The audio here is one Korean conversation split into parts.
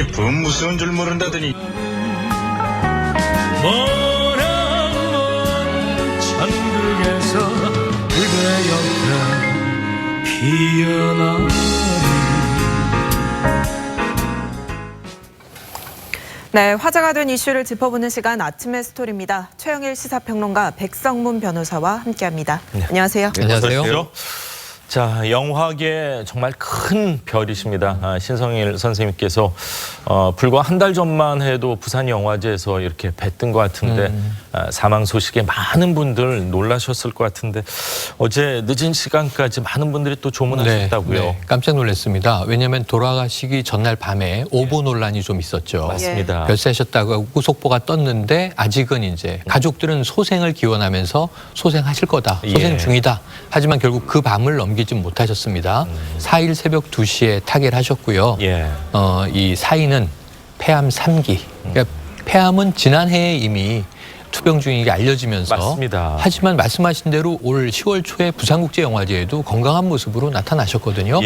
아직 분 무서운 줄 모른다더니. 머나먼 천국에서 그대 옆에 피어나리. 네, 화제가 된 이슈를 짚어보는 시간 아침의 스토리입니다. 최영일 시사평론가 백성문 변호사와 함께합니다. 네. 안녕하세요. 안녕하세요. 자, 영화계 정말 큰 별이십니다. 신성일 선생님께서 불과 한 달 전만 해도 부산영화제에서 이렇게 뵀던 것 같은데 사망 소식에 많은 분들 놀라셨을 것 같은데 어제 늦은 시간까지 많은 분들이 또 조문하셨다고요. 네, 깜짝 놀랐습니다. 왜냐하면 돌아가시기 전날 밤에 오보 논란이 좀 있었죠. 맞습니다. 별세하셨다고 속보가 떴는데 아직은 이제 가족들은 소생을 기원하면서 소생하실 거다, 소생 중이다. 하지만 결국 그 밤을 넘기지 못하셨습니다. 4일 새벽 2시에 타계를 하셨고요. 이 사인은 폐암 3기. 그러니까 폐암은 지난해에 이미 투병 중인 게 알려지면서 맞습니다. 하지만 말씀하신 대로 올 10월 초에 부산국제영화제에도 건강한 모습으로 나타나셨거든요.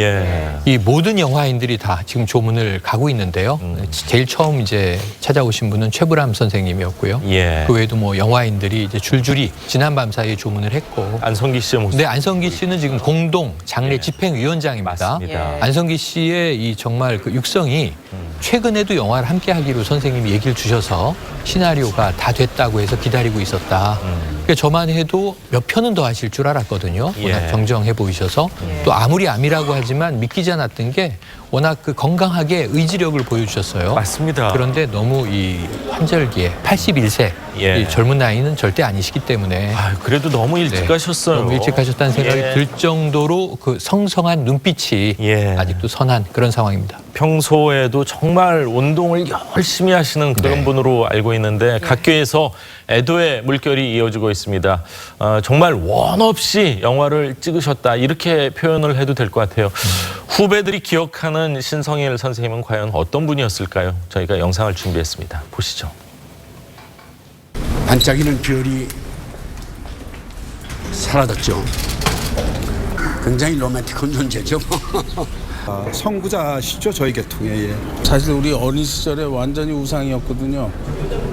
이 모든 영화인들이 다 지금 조문을 가고 있는데요. 제일 처음 이제 찾아오신 분은 최불암 선생님이었고요. 그 외에도 뭐 영화인들이 이제 줄줄이 지난 밤 사이에 조문을 했고. 안성기 씨의 모습. 네, 안성기 씨는 지금 공동 장례 집행위원장입니다. 맞습니다. 안성기 씨의 이 정말 그 육성이 최근에도 영화를 함께 하기로 선생님이 얘기를 주셔서 시나리오가 다 됐다고 해서 기다리고 있었다. 그러니까 저만 해도 몇 편은 더 하실 줄 알았거든요. 워낙 정정해 보이셔서. 또 아무리 암이라고 하지만 믿기지 않았던 게 워낙 그 건강하게 의지력을 보여주셨어요. 맞습니다. 그런데 너무 이 환절기에 81세 이 젊은 나이는 절대 아니시기 때문에 그래도 너무 일찍 가셨어요. 너무 일찍 가셨다는 생각이 들 정도로 그 성성한 눈빛이 아직도 선한 그런 상황입니다. 평소에도 정말 운동을 열심히 하시는 그런 분으로 알고 있는데 각계에서 애도의 물결이 이어지고 있습니다. 정말 원 없이 영화를 찍으셨다 이렇게 표현을 해도 될 것 같아요. 후배들이 기억하는 신성일 선생님은 과연 어떤 분이었을까요? 저희가 영상을 준비했습니다. 보시죠. 반짝이는 별이 사라졌죠. 굉장히 로맨틱한 존재죠. 선구자시죠, 저희 계통에. 사실 우리 어린 시절에 완전히 우상이었거든요.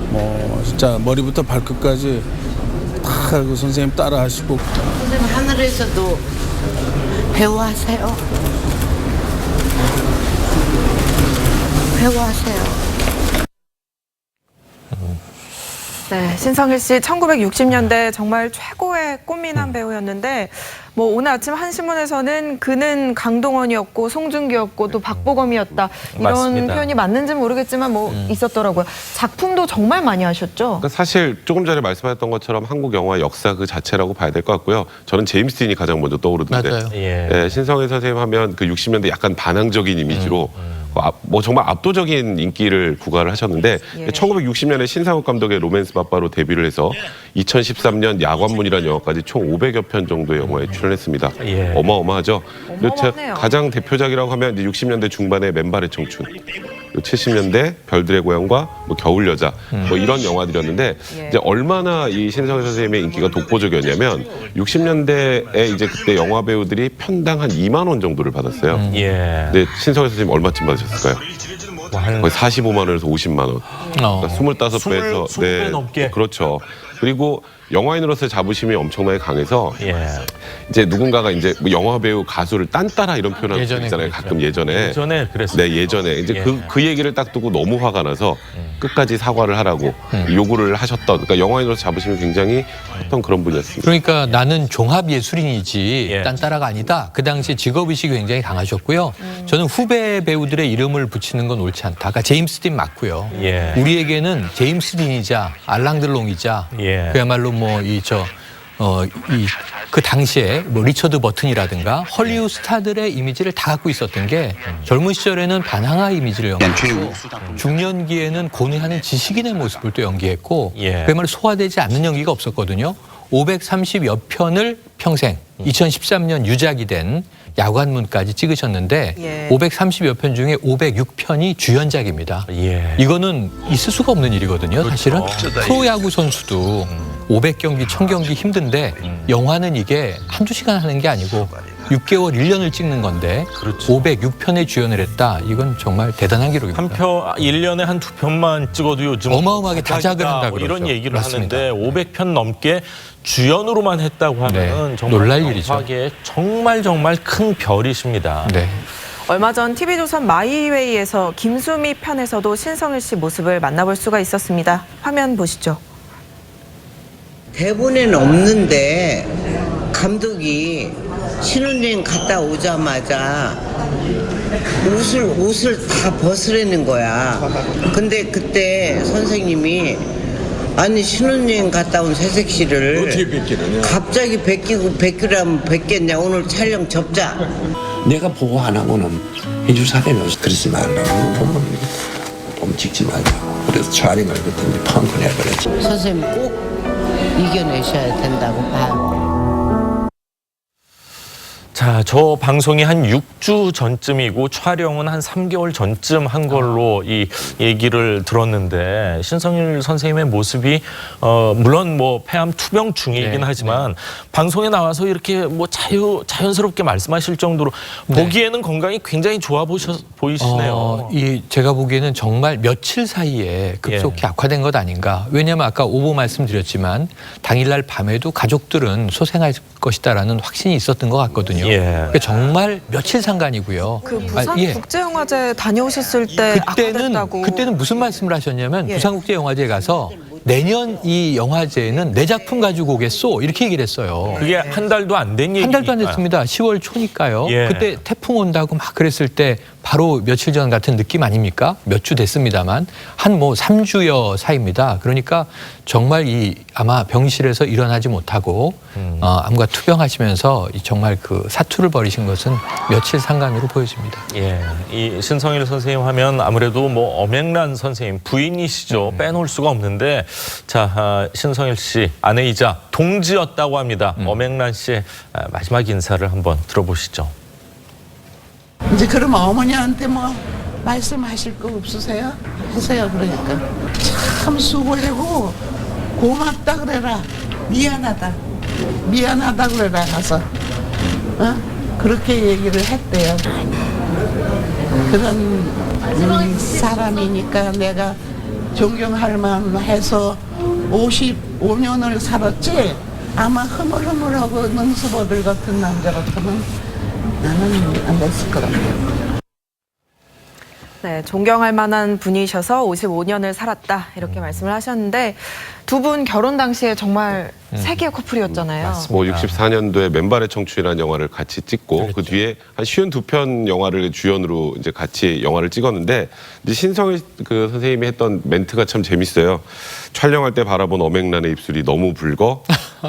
뭐 진짜 머리부터 발끝까지 다 그 선생님 따라 하시고. 선생님 하늘에서도 배우하세요. 배우하세요. 네, 신성일 씨 1960년대 정말 최고의 꽃미남 배우였는데 뭐 오늘 아침 한신문에서는 그는 강동원이었고 송중기였고 또 박보검이었다 이런 맞습니다. 표현이 맞는지 모르겠지만 뭐 있었더라고요. 작품도 정말 많이 하셨죠? 그러니까 사실 조금 전에 말씀하셨던 것처럼 한국 영화 역사 그 자체라고 봐야 될 것 같고요. 저는 제임스 딘이 가장 먼저 떠오르는데 맞아요. 신성일 선생님 하면 그 60년대 약간 반항적인 이미지로 뭐 정말 압도적인 인기를 구가를 하셨는데 1960년에 신상욱 감독의 로맨스 바바로 데뷔를 해서 2013년 야관문이라는 영화까지 총 500여 편 정도의 영화에 출연했습니다. 어마어마하죠. 그리고 어마어마하네요. 가장 대표작이라고 하면 이제 60년대 중반의 맨발의 청춘, 70년대 별들의 고향과 뭐 겨울 여자 뭐 이런 영화들이었는데 이제 얼마나 이 신성일 선생님의 인기가 독보적이었냐면 60년대에 이제 그때 영화 배우들이 편당 한 2만 원 정도를 받았어요. 근데 신성일 선생님 얼마쯤 받으셨을까요? 거의 45만 원에서 50만 원. 그러니까 25배에서 20배 넘게. 그렇죠. 그리고 영화인으로서의 자부심이 엄청나게 강해서 이제 누군가가 이제 뭐 영화 배우 가수를 딴따라 이런 표현을 있잖아요. 가끔 예전에 그랬어요. 네, 예전에 이제 그 얘기를 딱 듣고 너무 화가 나서 끝까지 사과를 하라고 요구를 하셨던, 그러니까 영화인으로서 자부심이 굉장히 컸던 그런 분이었습니다. 그러니까 나는 종합 예술인이지 딴따라가 아니다. 그 당시 직업의식이 굉장히 강하셨고요. 저는 후배 배우들의 이름을 붙이는 건 옳지 않다. 그러니까 제임스 딘 맞고요. 우리에게는 제임스 딘이자 알랑들롱이자 그야말로 뭐 그 당시에 뭐 리처드 버튼이라든가 헐리우드 스타들의 이미지를 다 갖고 있었던 게 젊은 시절에는 반항아 이미지를 연기했고 중년기에는 고뇌하는 지식인의 모습을 또 연기했고 그야말로 소화되지 않는 연기가 없었거든요. 530여 편을 평생 2013년 유작이 된 야관문까지 찍으셨는데 530여 편 중에 506편이 주연작입니다. 이거는 있을 수가 없는 일이거든요. 사실은 프로야구 선수도 500경기, 1000경기 힘든데 영화는 이게 한두 시간 하는 게 아니고 6개월, 1년을 찍는 건데 그렇죠. 506편에 주연을 했다. 이건 정말 대단한 기록입니다. 한 편, 1년에 한 2편만 찍어도 요즘 어마어마하게 다작을 대박이다, 한다고 뭐 이런 그러죠. 얘기를 맞습니다. 하는데 500편 넘게 주연으로만 했다고 하면 네, 정말 놀랄 일이죠. 영화계에 정말 큰 별이십니다. 네. 얼마 전 TV조선 마이웨이에서 김수미 편에서도 신성일 씨 모습을 만나볼 수가 있었습니다. 화면 보시죠. 대본에는 없는데 감독이 신혼여행 갔다 오자마자 옷을 다 벗으라는 거야. 근데 그때 선생님이 아니 신혼여행 갔다 온 새색 씨를 어떻게 뺏기느냐? 갑자기 뺏기라면 뺏겠냐. 오늘 촬영 접자. 내가 보고 안 하고는 해줄 사람이 없어. 그러지 말라고. 보면 찍지 말자고. 그래서 촬영을 그때 펑크 내버렸지. 선생님 꼭 이겨내셔야 된다고 봐요. 자, 저 방송이 한 6주 전쯤이고 촬영은 한 3개월 전쯤 한 걸로 이 얘기를 들었는데 신성일 선생님의 모습이 물론 뭐 폐암 투병 중이긴 네, 하지만 방송에 나와서 이렇게 뭐 자연스럽게 말씀하실 정도로 보기에는 건강이 굉장히 좋아 보이시네요. 제가 보기에는 정말 며칠 사이에 급속히 악화된 것 아닌가. 왜냐하면 아까 오보 말씀드렸지만 당일날 밤에도 가족들은 소생할 것이다라는 확신이 있었던 것 같거든요. 그러니까 정말 며칠 상간이고요. 그 부산 국제영화제 다녀오셨을 때 악화됐다고. 그때는 무슨 말씀을 하셨냐면 부산국제영화제에 가서 내년 이 영화제에는 내 작품 가지고 오겠소 이렇게 얘기를 했어요. 그게 한 달도 안 된 얘기니까요. 한 달도 안 됐습니다. 10월 초니까요. 그때 태풍 온다고 막 그랬을 때 바로 며칠 전 같은 느낌 아닙니까? 몇 주 됐습니다만 한 뭐 3주여 사이입니다. 그러니까 정말 아마 병실에서 일어나지 못하고 암과 투병하시면서 정말 그 사투를 벌이신 것은 며칠 상간으로 보여집니다. 이 신성일 선생님 하면 아무래도 뭐 엄앵란 선생님 부인이시죠. 빼놓을 수가 없는데 자 신성일 씨 아내이자 동지였다고 합니다. 엄앵란 씨의 마지막 인사를 한번 들어보시죠. 이제 그러면 어머니한테 뭐 말씀하실 거 없으세요? 하세요. 그러니까 참 수고하고 고맙다 그래라. 미안하다 그래라 가서 그렇게 얘기를 했대요. 그런 사람이니까 내가 존경할 만해서 55년을 살았지. 아마 흐물흐물하고 능수보들 같은 남자 같으면 나는 안 됐을 것 같아요. 네, 존경할 만한 분이셔서 55년을 살았다 이렇게 말씀을 하셨는데 두 분 결혼 당시에 정말 세계 커플이었잖아요. 뭐 64년도에 맨발의 청춘이라는 영화를 같이 찍고 그 뒤에 한 52편 영화를 주연으로 이제 같이 영화를 찍었는데 이제 신성일 그 선생님이 했던 멘트가 참 재밌어요. 촬영할 때 바라본 엄앵란의 입술이 너무 붉어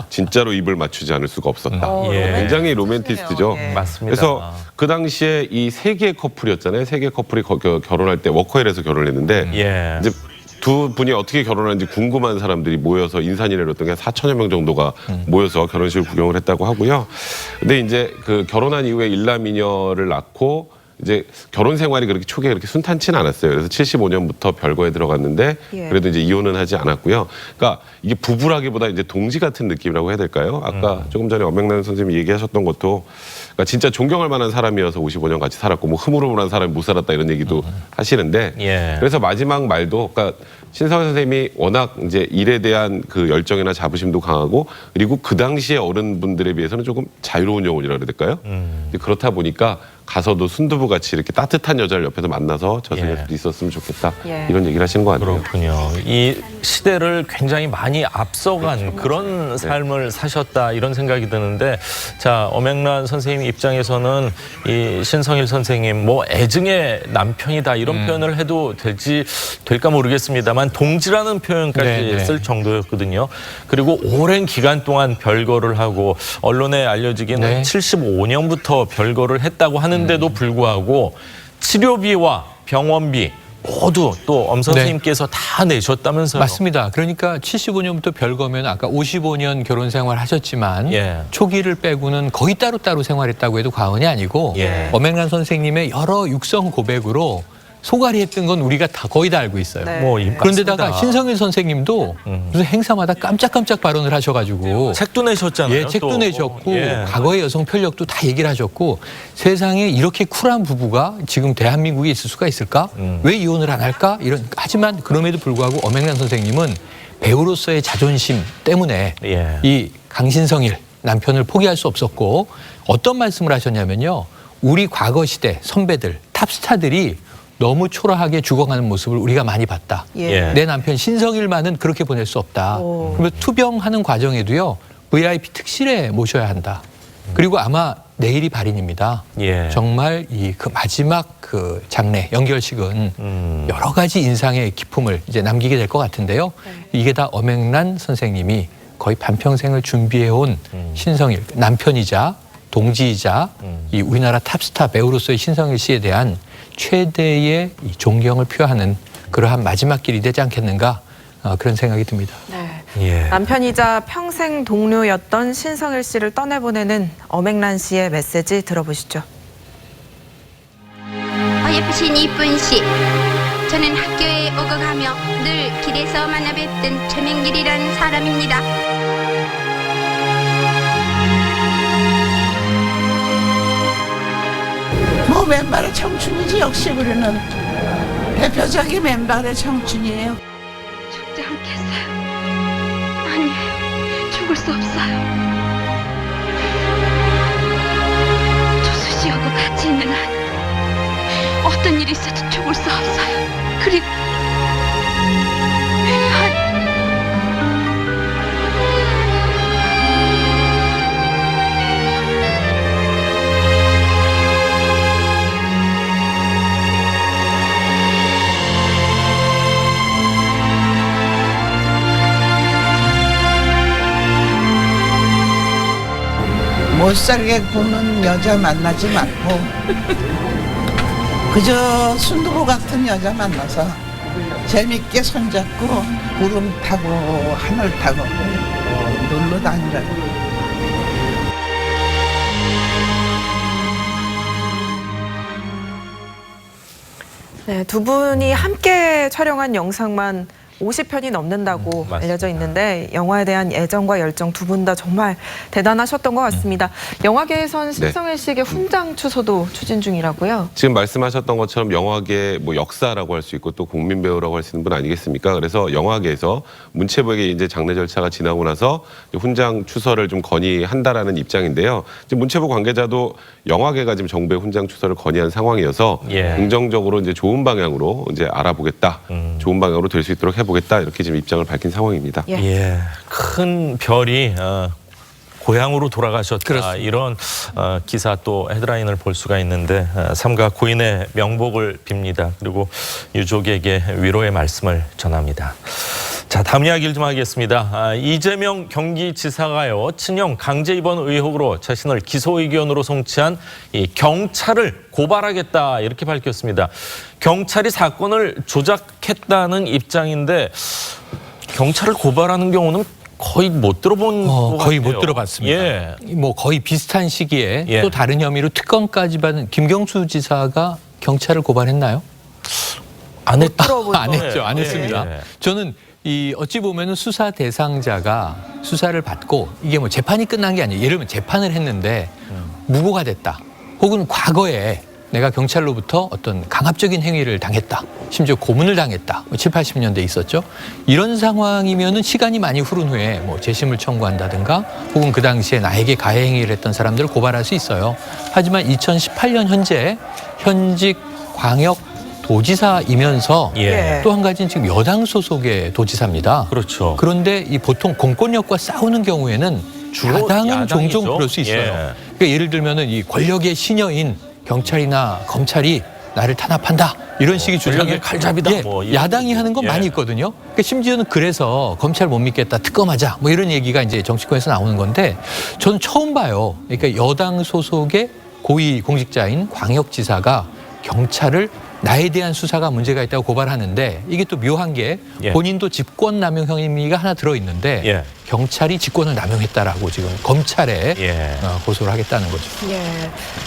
진짜로 입을 맞추지 않을 수가 없었다. 굉장히 로맨티스트죠. 맞습니다. 그래서 그 당시에 이 세계 커플이었잖아요. 세계 커플이 결혼할 때 워커힐에서 결혼했는데 이제 두 분이 어떻게 결혼하는지 궁금한 사람들이 모여서 인산이를 했던 게 4천여 명 정도가 모여서 결혼식을 구경을 했다고 하고요. 근데 이제 그 결혼한 이후에 일남이녀를 낳고 이제 결혼 생활이 그렇게 초기에 그렇게 순탄치는 않았어요. 그래서 75년부터 별거에 들어갔는데 그래도 이제 이혼은 하지 않았고요. 그러니까 이게 부부라기보다 이제 동지 같은 느낌이라고 해야 될까요? 아까 조금 전에 엄앵란 선생님이 얘기하셨던 것도 그러니까 진짜 존경할 만한 사람이어서 55년 같이 살았고 뭐 흐물흐물한 사람이 못 살았다 이런 얘기도 하시는데 그래서 마지막 말도 그러니까 신성일 선생님이 워낙 이제 일에 대한 그 열정이나 자부심도 강하고 그리고 그 당시에 어른분들에 비해서는 조금 자유로운 영혼이라 그래야 될까요? 그렇다 보니까 가서도 순두부 같이 이렇게 따뜻한 여자를 옆에서 만나서 저 생에서도 있었으면 좋겠다 이런 얘기를 하시는 것 같아요. 그렇군요. 이 시대를 굉장히 많이 앞서간 그런 삶을 사셨다 이런 생각이 드는데 자 엄앵란 선생님 입장에서는 이 신성일 선생님 뭐 애증의 남편이다 이런 표현을 해도 될까 모르겠습니다만 동지라는 표현까지 쓸 정도였거든요. 그리고 오랜 기간 동안 별거를 하고 언론에 알려지기는 75년부터 별거를 했다고 하는데도 불구하고 치료비와 병원비 모두 또 엄 선생님께서 다 내셨다면서요. 맞습니다. 그러니까 75년부터 별거면 아까 55년 결혼 생활 하셨지만 초기를 빼고는 거의 따로따로 생활했다고 해도 과언이 아니고 엄앵란 선생님의 여러 육성 고백으로 소갈이 했던 건 우리가 다 거의 다 알고 있어요. 네. 뭐 그런데다가 맞습니다. 신성일 선생님도 무슨 행사마다 깜짝깜짝 발언을 하셔가지고 책도 내셨잖아요. 예, 책도 또. 내셨고 예. 과거의 여성 편력도 다 얘기를 하셨고 세상에 이렇게 쿨한 부부가 지금 대한민국에 있을 수가 있을까? 왜 이혼을 안 할까? 하지만 그럼에도 불구하고 엄앵란 선생님은 배우로서의 자존심 때문에 예. 이 강신성일 남편을 포기할 수 없었고 어떤 말씀을 하셨냐면요. 우리 과거 시대 선배들 탑스타들이 너무 초라하게 죽어가는 모습을 우리가 많이 봤다. 예. 내 남편 신성일만은 그렇게 보낼 수 없다. 오. 그러면 투병하는 과정에도요. VIP 특실에 모셔야 한다. 그리고 아마 내일이 발인입니다. 예. 정말 그 마지막 그 장례 연결식은 여러 가지 인상의 기품을 이제 남기게 될 것 같은데요. 이게 다 엄앵란 선생님이 거의 반평생을 준비해온 신성일 남편이자 동지이자 이 우리나라 탑스타 배우로서의 신성일 씨에 대한 최대의 이 존경을 표하는 그러한 마지막 길이 되지 않겠는가 그런 생각이 듭니다. 네. 예. 남편이자 평생 동료였던 신성일 씨를 떠내보내는 엄앵란 씨의 메시지 들어보시죠. 예쁘신 이쁜 씨, 저는 학교에 오고 가며 늘 길에서 만나 뵙던 최명길이라는 사람입니다. 뭐 맨발의 청춘이지 역시 우리는 대표적인 맨발의 청춘이에요. 죽지 않겠어요. 아니에요. 죽을 수 없어요. 조수씨하고 같이 있는 한 어떤 일이 있어도 죽을 수 없어요. 그리고 못 살게 구는 여자 만나지 말고 그저 순두부 같은 여자 만나서 재밌게 손잡고 구름 타고 하늘 타고 놀러 다니라. 네, 두 분이 함께 촬영한 영상만 50편이 넘는다고 맞습니다. 알려져 있는데 영화에 대한 애정과 열정 두 분 다 정말 대단하셨던 것 같습니다. 영화계에선 신성일 씨에게 훈장 추서도 추진 중이라고요. 지금 말씀하셨던 것처럼 영화계 뭐 역사라고 할 수 있고 또 국민 배우라고 할 수 있는 분 아니겠습니까? 그래서 영화계에서 문체부에게 이제 장례 절차가 지나고 나서 훈장 추서를 좀 건의한다라는 입장인데요. 지금 문체부 관계자도 영화계가 지금 정부의 훈장 추서를 건의한 상황이어서 예. 긍정적으로 이제 좋은 방향으로 이제 알아보겠다, 좋은 방향으로 될 수 있도록 해보겠다 이렇게 지금 입장을 밝힌 상황입니다. 예. 예, 큰 별이 고향으로 돌아가셨다. 그렇습니다. 이런 기사 또 헤드라인을 볼 수가 있는데 삼가 고인의 명복을 빕니다. 그리고 유족에게 위로의 말씀을 전합니다. 자, 다음 이야기를 좀 하겠습니다. 이재명 경기지사가요, 친형 강제 입원 의혹으로 자신을 기소 의견으로 송치한 이 경찰을 고발하겠다 이렇게 밝혔습니다. 경찰이 사건을 조작했다는 입장인데 경찰을 고발하는 경우는 거의 못 들어본 것 같아요. 거의 못 들어봤습니다. 예. 뭐 거의 비슷한 시기에 예. 또 다른 혐의로 특검까지 받은 김경수 지사가 경찰을 고발했나요? 안 했다. 안 했죠. 안 예, 했습니다. 예. 저는 이 어찌 보면은 수사 대상자가 수사를 받고 이게 뭐 재판이 끝난 게 아니에요. 예를 들면 재판을 했는데 무고가 됐다. 혹은 과거에 내가 경찰로부터 어떤 강압적인 행위를 당했다. 심지어 고문을 당했다. 7, 80년대에 있었죠. 이런 상황이면은 시간이 많이 흐른 후에 뭐 재심을 청구한다든가 혹은 그 당시에 나에게 가해 행위를 했던 사람들을 고발할 수 있어요. 하지만 2018년 현재 현직 광역 도지사이면서 예. 또 한 가지는 지금 여당 소속의 도지사입니다. 그렇죠. 그런데 이 보통 공권력과 싸우는 경우에는 주로 야당은 야당이죠. 종종 그럴 수 있어요. 예. 그러니까 예를 들면은 이 권력의 시녀인 경찰이나 검찰이 나를 탄압한다 이런 식의 권력의 주장을 칼잡이다. 예, 뭐 이런 야당이 하는 건 예. 많이 있거든요. 그러니까 심지어는 그래서 검찰 못 믿겠다 특검하자 뭐 이런 얘기가 이제 정치권에서 나오는 건데 저는 처음 봐요. 그러니까 여당 소속의 고위 공직자인 광역지사가 경찰을 나에 대한 수사가 문제가 있다고 고발하는데 이게 또 묘한 게 예. 본인도 직권남용 혐의가 하나 들어있는데 예. 경찰이 직권을 남용했다라고 지금 검찰에 예. 고소를 하겠다는 거죠. 예.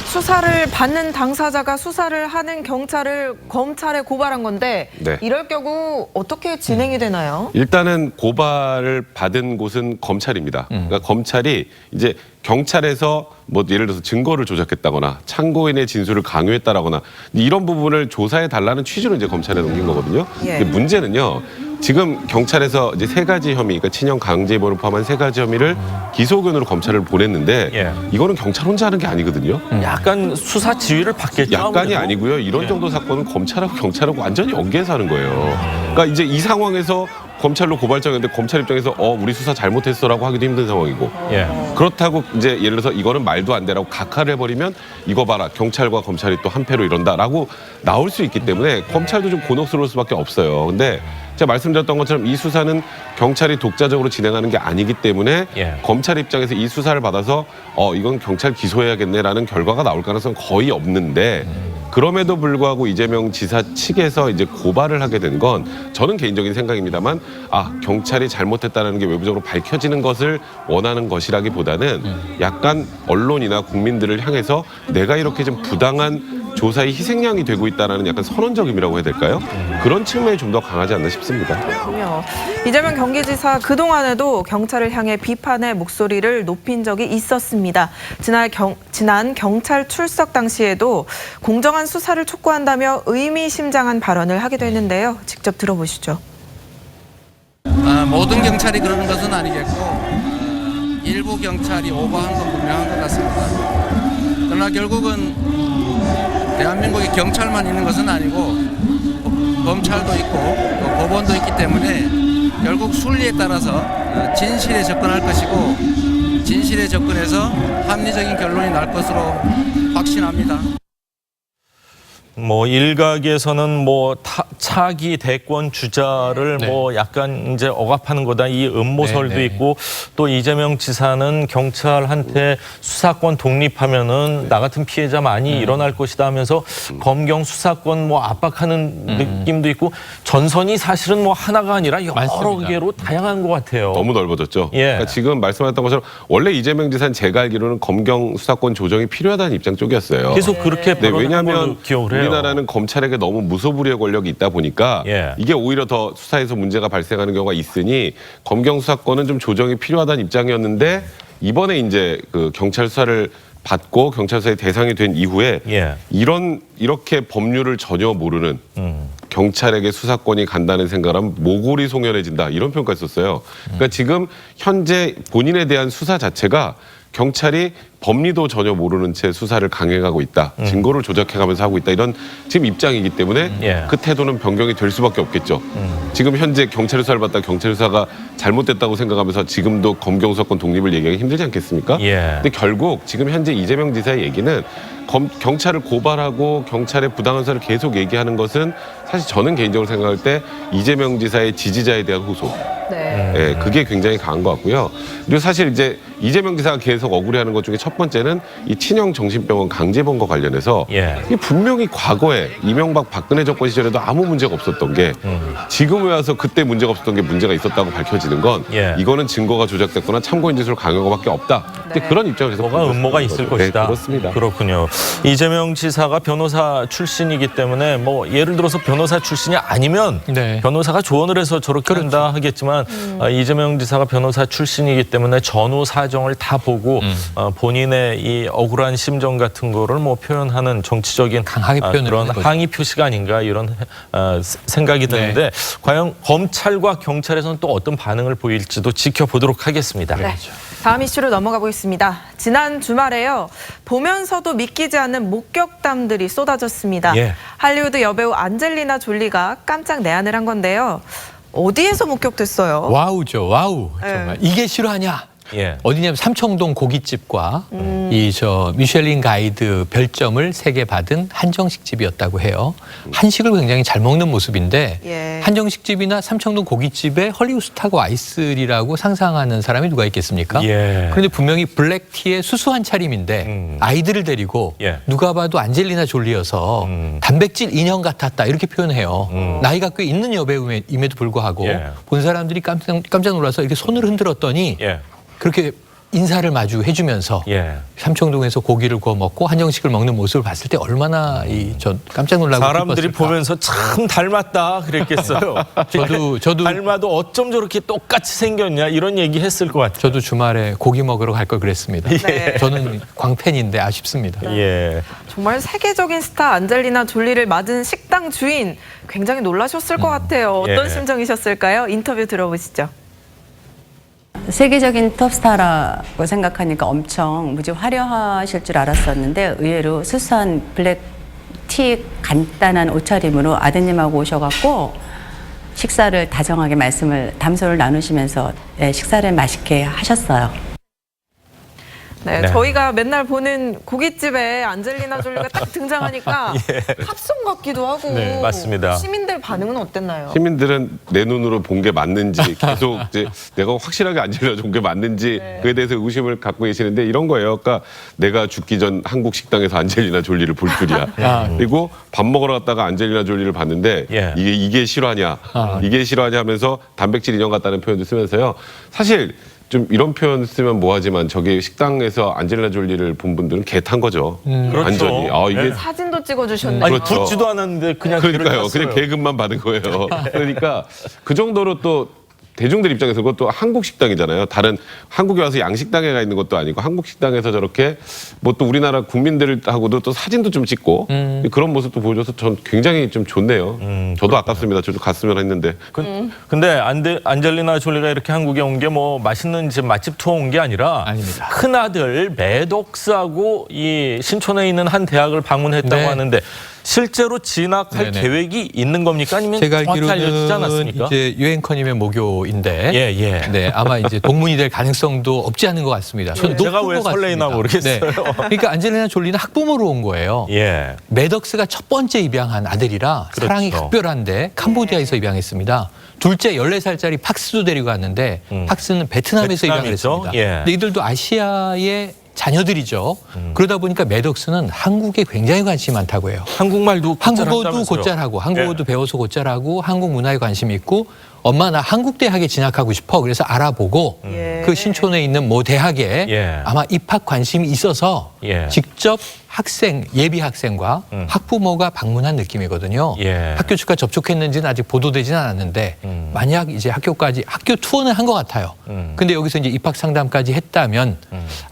수사를 받는 당사자가 수사를 하는 경찰을 검찰에 고발한 건데 네. 이럴 경우 어떻게 진행이 되나요? 일단은 고발을 받은 곳은 검찰입니다. 그러니까 검찰이 이제 경찰에서 뭐 예를 들어서 증거를 조작했다거나 참고인의 진술을 강요했다라거나 이런 부분을 조사해 달라는 취지로 이제 검찰에 넘긴 거거든요. 예. 근데 문제는요. 지금 경찰에서 이제 3가지 혐의, 그러니까 친형 강제입원을 포함한 3가지 혐의를 기소 의견으로 검찰을 보냈는데 예. 이거는 경찰 혼자 하는 게 아니거든요. 약간 수사 지휘를 받겠죠. 약간이 아무래도. 아니고요. 이런 정도 사건은 검찰하고 경찰하고 완전히 연계해서 하는 거예요. 그러니까 이제 이 상황에서 검찰로 고발장했는데 검찰 입장에서 우리 수사 잘못했어라고 하기도 힘든 상황이고 예. 그렇다고 이제 예를 들어서 이거는 말도 안 되라고 각하를 해버리면 이거 봐라 경찰과 검찰이 또 한패로 이런다라고 나올 수 있기 때문에 검찰도 좀 곤혹스러울 수밖에 없어요. 근데 제가 말씀드렸던 것처럼 이 수사는 경찰이 독자적으로 진행하는 게 아니기 때문에 예. 검찰 입장에서 이 수사를 받아서 이건 경찰 기소해야겠네라는 결과가 나올 가능성은 거의 없는데 그럼에도 불구하고 이재명 지사 측에서 이제 고발을 하게 된 건 저는 개인적인 생각입니다만 경찰이 잘못했다는 게 외부적으로 밝혀지는 것을 원하는 것이라기보다는 약간 언론이나 국민들을 향해서 내가 이렇게 좀 부당한 조사의 희생양이 되고 있다는 약간 선언적 의미라고 해야 될까요? 그런 측면이 좀 더 강하지 않나 싶습니다. 그렇군요. 이재명 경기지사 그동안에도 경찰을 향해 비판의 목소리를 높인 적이 있었습니다. 지난 경찰 출석 당시에도 공정한 수사를 촉구한다며 의미심장한 발언을 하기도 했는데요. 직접 들어보시죠. 모든 경찰이 그러는 것은 아니겠고 일부 경찰이 오버한 건 분명한 것 같습니다. 그러나 결국은 대한민국에 경찰만 있는 것은 아니고 검찰도 있고 또 법원도 있기 때문에 결국 순리에 따라서 진실에 접근할 것이고 진실에 접근해서 합리적인 결론이 날 것으로 확신합니다. 뭐 일각에서는 뭐 차기 대권 주자를 네. 뭐 약간 이제 억압하는 거다 이 음모설도 네, 네. 있고 또 이재명 지사는 경찰한테 수사권 독립하면은 나 같은 피해자 많이 일어날 것이다 하면서 검경 수사권 뭐 압박하는 느낌도 있고 전선이 사실은 뭐 하나가 아니라 여러 맞습니다. 개로 다양한 것 같아요. 너무 넓어졌죠. 예. 그러니까 지금 말씀하셨던 것처럼 원래 이재명 지사는 제가 알기로는 검경 수사권 조정이 필요하다는 입장 쪽이었어요. 계속 그렇게 네, 발언한 왜냐하면 걸로 기억을 해요. 우리나라는 검찰에게 너무 무소불위의 권력이 있다 보니까 예. 이게 오히려 더 수사에서 문제가 발생하는 경우가 있으니 검경 수사권은 좀 조정이 필요하다는 입장이었는데 이번에 이제 그 경찰 수사를 받고 경찰 수사의 대상이 된 이후에 예. 이렇게 법률을 전혀 모르는 경찰에게 수사권이 간다는 생각을 하면 모골이 송연해진다 이런 표현까지 썼어요. 그러니까 지금 현재 본인에 대한 수사 자체가 경찰이 법리도 전혀 모르는 채 수사를 강행하고 있다. 증거를 조작해가면서 하고 있다. 이런 지금 입장이기 때문에 예. 그 태도는 변경이 될 수밖에 없겠죠. 지금 현재 경찰 수사를 받다 경찰 수사가 잘못됐다고 생각하면서 지금도 검경 수사권 독립을 얘기하기 힘들지 않겠습니까? 예. 근데 결국 지금 현재 이재명 지사의 얘기는 경찰을 고발하고 경찰의 부당한 수사를 계속 얘기하는 것은 사실 저는 개인적으로 생각할 때 이재명 지사의 지지자에 대한 호소. 네. 예, 그게 굉장히 강한 것 같고요. 그리고 사실 이제 이재명 지사가 계속 억울해하는 것 중에 첫 번째는 이 친형 정신병원 강제범과 관련해서 예. 이 분명히 과거에 이명박 박근혜 정권 시절에도 아무 문제가 없었던 게 지금에 와서 그때 문제가 없었던 게 문제가 있었다고 밝혀지는 건 예. 이거는 증거가 조작됐거나 참고인 진술을 강요한 것밖에 없다. 근데 네. 그런 입장에서 뭐가 음모가 있을 것이다. 네, 그렇습니다. 그렇군요. 이재명 지사가 변호사 출신이기 때문에 뭐 예를 들어서 변호사 출신이 아니면 네. 변호사가 조언을 해서 저렇게 한다 하겠지만 이재명 지사가 변호사 출신이기 때문에 전후 사정을 다 보고 본인의 이 억울한 심정 같은 거를 뭐 표현하는 정치적인 강하게 표현을 그런 하는 거죠. 항의 표시가 아닌가 이런 생각이 드는데 과연 검찰과 경찰에서는 또 어떤 반응을 보일지도 지켜보도록 하겠습니다. 네. 다음 이슈로 넘어가 보겠습니다. 지난 주말에요. 보면서도 믿기지 않는 목격담들이 쏟아졌습니다. 예. 할리우드 여배우 안젤리나 졸리가 깜짝 내한을 한 건데요. 어디에서 목격됐어요? 와우죠, 와우. 네. 정말 이게 실화냐? 예. 어디냐면 삼청동 고깃집과 이 미슐린 가이드 별점을 3개 받은 한정식 집이었다고 해요. 한식을 굉장히 잘 먹는 모습인데 예. 한정식 집이나 삼청동 고깃집에 헐리우드 스타가 와 있으리라고 상상하는 사람이 누가 있겠습니까? 예. 그런데 분명히 블랙티의 수수한 차림인데 아이들을 데리고 예. 누가 봐도 안젤리나 졸리여서 단백질 인형 같았다 이렇게 표현해요. 나이가 꽤 있는 여배우임에도 불구하고 예. 본 사람들이 깜짝 놀라서 이렇게 손을 흔들었더니 예. 그렇게 인사를 마주 해주면서 예. 삼청동에서 고기를 구워 먹고 한정식을 먹는 모습을 봤을 때 얼마나 저 깜짝 놀라고 사람들이 기뻤을까. 보면서 참 닮았다 그랬겠어요. 저도 닮아도 어쩜 저렇게 똑같이 생겼냐 이런 얘기 했을 것 같아요. 저도 주말에 고기 먹으러 갈 걸 그랬습니다. 네. 저는 광팬인데 아쉽습니다. 예. 정말 세계적인 스타 안젤리나 졸리를 맞은 식당 주인 굉장히 놀라셨을 것 같아요. 어떤 예. 심정이셨을까요? 인터뷰 들어보시죠. 세계적인 톱스타라고 생각하니까 엄청 무지 화려하실 줄 알았었는데 의외로 수수한 블랙티 간단한 옷차림으로 아드님하고 오셔갖고 식사를 다정하게 담소를 나누시면서 식사를 맛있게 하셨어요. 네, 네. 저희가 맨날 보는 고깃집에 안젤리나 졸리가 딱 등장하니까 팝송 같기도 하고. 네, 맞습니다. 시민들 반응은 어땠나요? 시민들은 내 눈으로 본 게 맞는지 계속 이제 내가 확실하게 안젤리나 본 게 맞는지 그에 대해서 의심을 갖고 계시는데 이런 거예요. 그러니까 내가 죽기 전 한국 식당에서 안젤리나 졸리를 볼 줄이야. 그리고 밥 먹으러 갔다가 안젤리나 졸리를 봤는데 예. 이게 실화냐, 이게 실화냐 하면서 단백질 인형 같다는 표현도 쓰면서요. 사실 좀 이런 표현 쓰면 뭐하지만 저기 식당에서 안젤리나 졸리를 본 분들은 개 탄 거죠. 그렇죠. 완전히. 이게 사진도 찍어주셨네요. 아니 그렇죠. 듣지도 않았는데 그냥 그러니까요. 그냥 계급만 받은 거예요. 그러니까 그 정도로 또 대중들 입장에서 그것도 한국 식당이잖아요. 다른 한국에 와서 양식당에 가 있는 것도 아니고 한국 식당에서 저렇게 뭐 또 우리나라 국민들하고도 또 사진도 좀 찍고 그런 모습도 보여줘서 전 굉장히 좀 좋네요. 저도 아깝습니다. 저도 갔으면 했는데. 근데 안젤리나 졸리가 이렇게 한국에 온 게 뭐 맛있는 집 맛집 투어 온 게 아니라 아닙니다. 큰아들 매덕스하고 이 신촌에 있는 한 대학을 방문했다고 네. 하는데 실제로 진학할 네네. 계획이 있는 겁니까? 아니면 제가 정확히 알려지지 알기로는 않았습니까? 이제 유엔커님의 모교인데 예. 네, 아마 이제 동문이 될 가능성도 없지 않은 것 같습니다. 저는 제가 높은 왜 것 설레이나 같습니다. 모르겠어요. 그러니까 안젤리나 졸리는 학부모로 온 거예요. 예. 매덕스가 첫 번째 입양한 아들이라 그렇죠. 사랑이 각별한데 캄보디아에서 입양했습니다. 둘째 14살짜리 팍스도 데리고 왔는데 팍스는 베트남에서 입양을 베트남이죠? 했습니다. 예. 근데 이들도 아시아의 자녀들이죠. 그러다 보니까 매덕스는 한국에 굉장히 관심이 많다고 해요. 한국말도 한국어도 곧잘하고 한국어도 배워서 곧잘하고 한국 문화에 관심이 있고 엄마 나 한국 대학에 진학하고 싶어 그래서 알아보고 그 신촌에 있는 모 대학에 아마 입학 관심이 있어서 직접 예비 학생과 학부모가 방문한 느낌이거든요. 학교 측과 접촉했는지는 아직 보도되지는 않았는데 만약 이제 학교 투어는 한 것 같아요. 근데 여기서 이제 입학 상담까지 했다면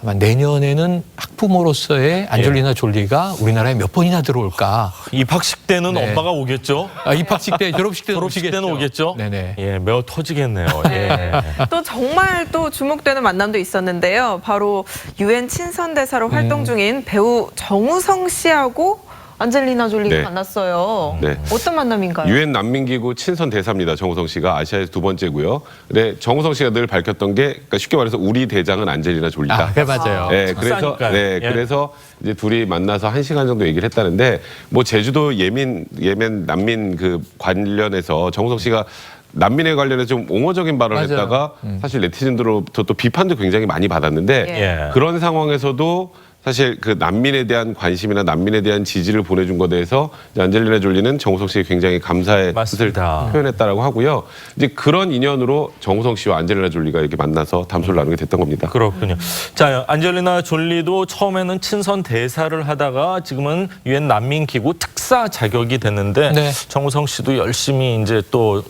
아마 내년에는 학부모로서의 안젤리나 졸리가 우리나라에 몇 번이나 들어올까. 입학식 때는 네. 엄마가 오겠죠? 입학식 때, 졸업식 때는 졸업식 때는 오겠죠? 네네. 예, 매우 터지겠네요. 예. 또 정말 또 주목되는 만남도 있었는데요. 바로 유엔 친선 대사로 활동 중인 배우 정우성 씨하고 안젤리나 졸리가 네. 만났어요. 네. 어떤 만남인가요? 유엔 난민기구 친선 대사입니다. 정우성 씨가 아시아에서 2번째고요. 근데 정우성 씨가 늘 밝혔던 게 그러니까 쉽게 말해서 우리 대장은 안젤리나 졸리다. 그래 맞아요. 네, 그래서 그래서 이제 둘이 만나서 1시간 정도 얘기를 했다는데 뭐 제주도 예멘 난민 그 관련해서 정우성 씨가 난민에 관련해서 좀 옹호적인 발언을 맞아요. 했다가 사실 네티즌들로부터 또 비판도 굉장히 많이 받았는데 그런 상황에서도 사실 그 난민에 대한 관심이나 난민에 대한 지지를 보내준 것에 대해서 이제 안젤리나 졸리는 정우성 씨에 굉장히 감사의 뜻을 표현했다라고 하고요. 이제 그런 인연으로 정우성 씨와 안젤리나 졸리가 이렇게 만나서 담소를 나누게 됐던 겁니다. 그렇군요. 자, 안젤리나 졸리도 처음에는 친선 대사를 하다가 지금은 유엔 난민기구 특사 자격이 됐는데 정우성 씨도 열심히 이제 또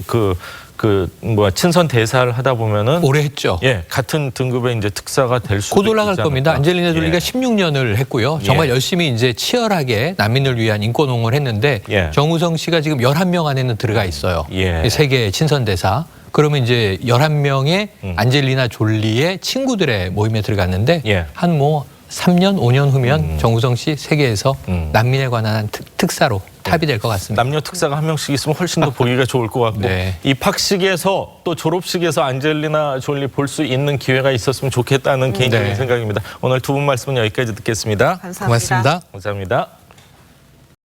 친선 대사를 하다 보면은 오래 했죠. 예, 같은 등급의 이제 특사가 될 수도 곧 올라갈 있지 겁니다. 않을까. 안젤리나 졸리가 16년을 했고요. 정말 열심히 이제 치열하게 난민을 위한 인권 옹호를 했는데 정우성 씨가 지금 11명 안에는 들어가 있어요. 세계 친선 대사. 그러면 이제 11명의 안젤리나 졸리의 친구들의 모임에 들어갔는데 한 3년, 5년 후면 정우성 씨 세계에서 난민에 관한 특사로 탑이 될 것 같습니다. 남녀 특사가 한 명씩 있으면 훨씬 더 보기가 좋을 것 같고 네. 입학식에서 또 졸업식에서 안젤리나 졸리 볼 수 있는 기회가 있었으면 좋겠다는 개인적인 네. 생각입니다. 오늘 두 분 말씀은 여기까지 듣겠습니다. 감사합니다. 고맙습니다. 감사합니다.